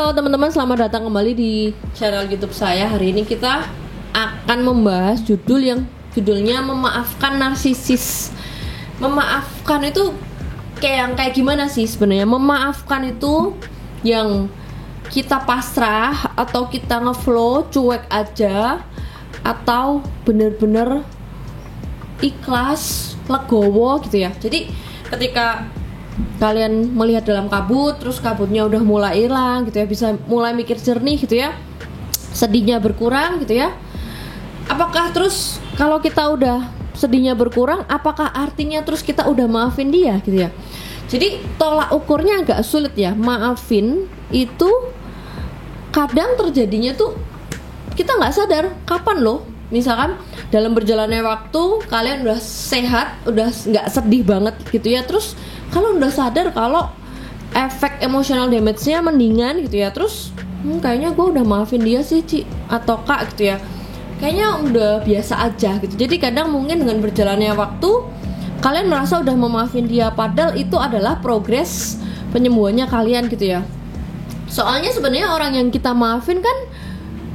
Halo teman-teman, selamat datang kembali di channel YouTube saya. Hari ini kita akan membahas judulnya memaafkan narsisis. Memaafkan itu kayak gimana sih sebenarnya? Memaafkan itu yang kita pasrah atau kita ngeflow, cuek aja, atau bener-bener ikhlas, legowo gitu ya. Jadi ketika kalian melihat dalam kabut, terus kabutnya udah mulai hilang gitu ya, bisa mulai mikir jernih gitu ya, sedihnya berkurang gitu ya. Apakah terus kalau kita udah sedihnya berkurang, apakah artinya terus kita udah maafin dia gitu ya? Jadi tolak ukurnya agak sulit ya. Maafin itu kadang terjadinya tuh kita nggak sadar kapan loh. Misalkan dalam berjalannya waktu kalian udah sehat, udah nggak sedih banget gitu ya, terus kalau udah sadar kalau efek emotional damage-nya mendingan gitu ya, terus kayaknya gue udah maafin dia sih Ci atau Kak gitu ya, kayaknya udah biasa aja gitu. Jadi kadang mungkin dengan berjalannya waktu kalian merasa udah memaafin dia, padahal itu adalah progres penyembuhannya kalian gitu ya. Soalnya sebenarnya orang yang kita maafin kan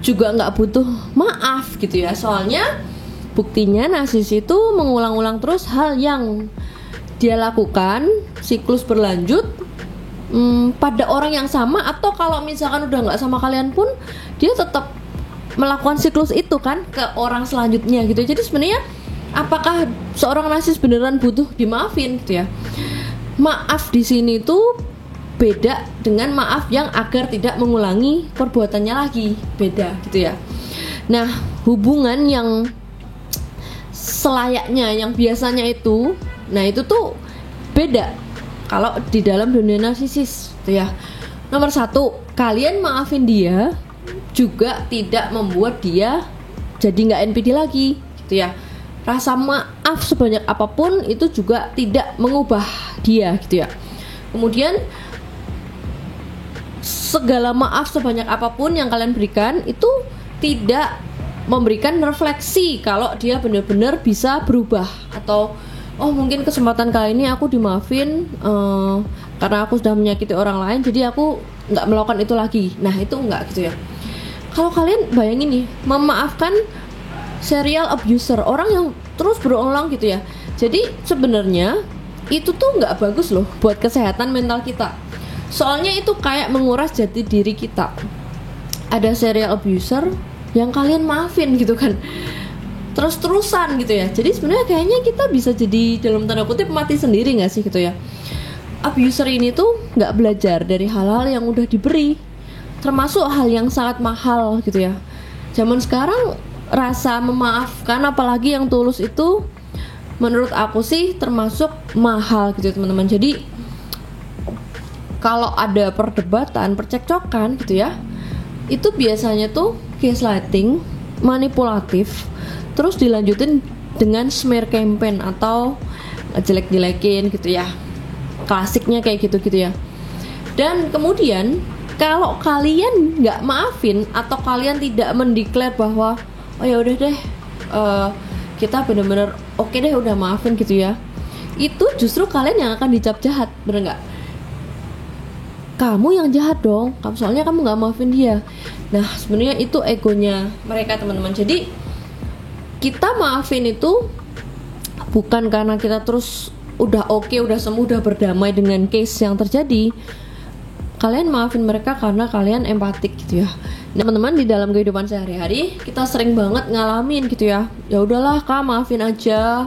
juga nggak butuh maaf gitu ya. Soalnya buktinya narsis itu mengulang-ulang terus hal yang dia lakukan, siklus berlanjut pada orang yang sama, atau kalau misalkan udah nggak sama kalian pun dia tetap melakukan siklus itu kan ke orang selanjutnya gitu. Jadi sebenarnya apakah seorang narsis beneran butuh dimaafin gitu ya? Maaf di sini tuh beda dengan maaf yang agar tidak mengulangi perbuatannya lagi, beda gitu ya. Nah, hubungan yang selayaknya, yang biasanya itu, nah itu tuh beda kalau di dalam dunia narsisis gitu ya. Nomor satu, kalian maafin dia juga tidak membuat dia jadi nggak NPD lagi gitu ya. Rasa maaf sebanyak apapun itu juga tidak mengubah dia gitu ya. Kemudian segala maaf sebanyak apapun yang kalian berikan itu tidak memberikan refleksi kalau dia benar-benar bisa berubah, atau oh mungkin kesempatan kali ini aku dimaafin karena aku sudah menyakiti orang lain, jadi aku nggak melakukan itu lagi. Nah itu nggak gitu ya. Kalau kalian bayangin nih, memaafkan serial abuser, orang yang terus berulang gitu ya. Jadi sebenarnya itu tuh nggak bagus loh buat kesehatan mental kita. Soalnya itu kayak menguras jati diri kita. Ada serial abuser yang kalian maafin gitu kan, terus-terusan gitu ya. Jadi sebenarnya kayaknya kita bisa jadi dalam tanda kutip mati sendiri nggak sih gitu ya. Abuser ini tuh nggak belajar dari hal-hal yang udah diberi, termasuk hal yang sangat mahal gitu ya. Zaman sekarang rasa memaafkan, apalagi yang tulus, itu menurut aku sih termasuk mahal gitu teman-teman. Jadi kalau ada perdebatan, percekcokan gitu ya, itu biasanya tuh gaslighting, manipulatif, terus dilanjutin dengan smear campaign atau jelek-jelekin gitu ya. Klasiknya kayak gitu-gitu ya. Dan kemudian kalau kalian nggak maafin atau kalian tidak mendeklar bahwa oh ya udah deh, kita benar-benar oke deh udah maafin gitu ya, itu justru kalian yang akan dicap jahat, bener nggak? Kamu yang jahat dong, soalnya kamu nggak maafin dia. Nah sebenarnya itu egonya mereka teman-teman. Jadi kita maafin itu bukan karena kita terus udah oke, udah sembuh, udah berdamai dengan case yang terjadi. Kalian maafin mereka karena kalian empatik gitu ya. Nah, teman-teman, di dalam kehidupan sehari-hari kita sering banget ngalamin gitu ya. Ya udahlah Kak, maafin aja,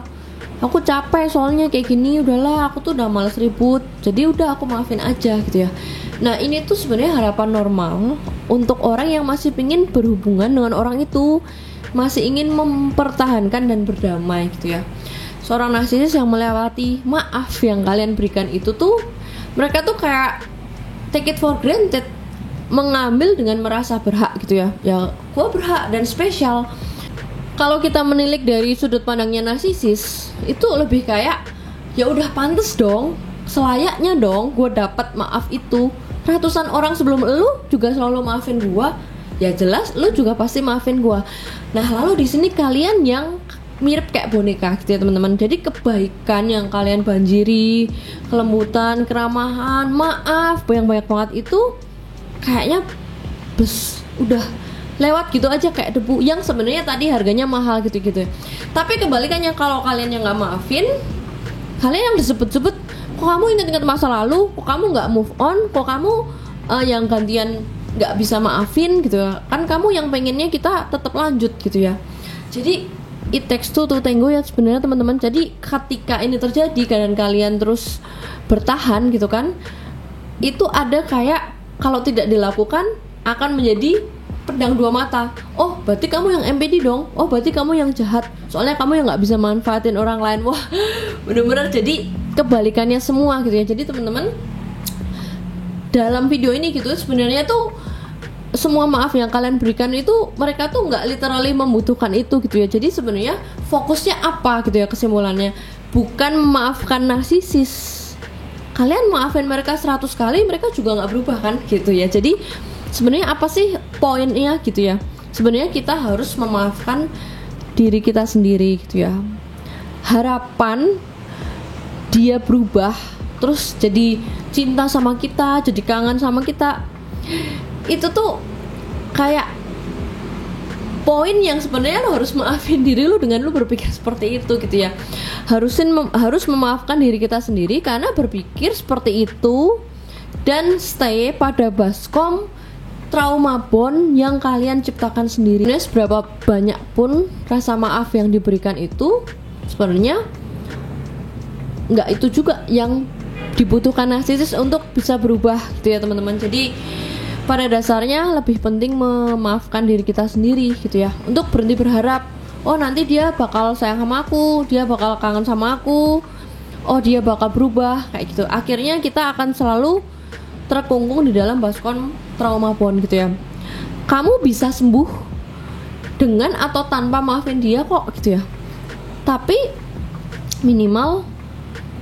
aku capek soalnya kayak gini, udahlah aku tuh udah males ribut, jadi udah aku maafin aja gitu ya. Nah ini tuh sebenarnya harapan normal untuk orang yang masih pingin berhubungan dengan orang itu, masih ingin mempertahankan dan berdamai gitu ya. Seorang narsisis yang melewati maaf yang kalian berikan itu tuh, mereka tuh kayak take it for granted, mengambil dengan merasa berhak gitu ya. Ya gue berhak dan spesial. Kalau kita menilik dari sudut pandangnya narsisis, itu lebih kayak ya udah pantes dong, selayaknya dong gue dapat maaf itu. Ratusan orang sebelum lu juga selalu maafin gue, ya jelas lu juga pasti maafin gue. Nah lalu di sini kalian yang mirip kayak boneka gitu ya teman-teman. Jadi kebaikan yang kalian banjiri, kelembutan, keramahan, maaf, banyak banget itu kayaknya udah lewat gitu aja kayak debu yang sebenarnya tadi harganya mahal gitu-gitu. Tapi kebalikannya, kalau kalian yang nggak maafin, kalian yang disebut-sebut, kok kamu ingat-ingat masa lalu, kok kamu nggak move on, kok kamu yang gantian nggak bisa maafin gitu ya. Kan kamu yang pengennya kita tetap lanjut gitu ya. Jadi it takes two to tango ya sebenarnya teman-teman. Jadi ketika ini terjadi dan kalian terus bertahan gitu kan, itu ada kayak kalau tidak dilakukan akan menjadi pedang dua mata. Oh berarti kamu yang MPD dong, oh berarti kamu yang jahat, soalnya kamu yang nggak bisa manfaatin orang lain. Wah bener-bener jadi kebalikannya semua gitu ya. Jadi teman-teman, dalam video ini gitu sebenarnya tuh semua maaf yang kalian berikan itu mereka tuh nggak literally membutuhkan itu gitu ya. Jadi sebenarnya fokusnya apa gitu ya, kesimpulannya bukan memaafkan narsisis. Kalian maafin mereka 100 kali mereka juga nggak berubah kan gitu ya. Jadi sebenarnya apa sih poinnya gitu ya? Sebenarnya kita harus memaafkan diri kita sendiri gitu ya. Harapan dia berubah terus jadi cinta sama kita, jadi kangen sama kita, itu tuh kayak poin yang sebenarnya lo harus maafin diri lo dengan lo berpikir seperti itu gitu ya. Harus memaafkan diri kita sendiri karena berpikir seperti itu dan stay pada baskom trauma bond yang kalian ciptakan sendiri. Seberapa banyak pun rasa maaf yang diberikan itu sebenarnya nggak itu juga yang dibutuhkan narsisis untuk bisa berubah gitu ya teman-teman. Jadi pada dasarnya lebih penting memaafkan diri kita sendiri gitu ya, untuk berhenti berharap oh nanti dia bakal sayang sama aku, dia bakal kangen sama aku, oh dia bakal berubah kayak gitu. Akhirnya kita akan selalu terkungkung di dalam baskom trauma bond gitu ya. Kamu bisa sembuh dengan atau tanpa maafin dia kok gitu ya, tapi minimal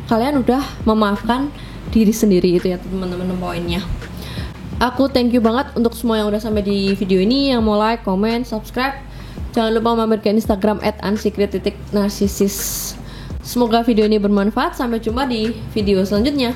kalian udah memaafkan diri sendiri itu ya teman-teman poinnya. Aku thank you banget untuk semua yang udah sampai di video ini, yang mau like, comment, subscribe. Jangan lupa mampir ke Instagram @unsecret_narcissus. Semoga video ini bermanfaat. Sampai jumpa di video selanjutnya.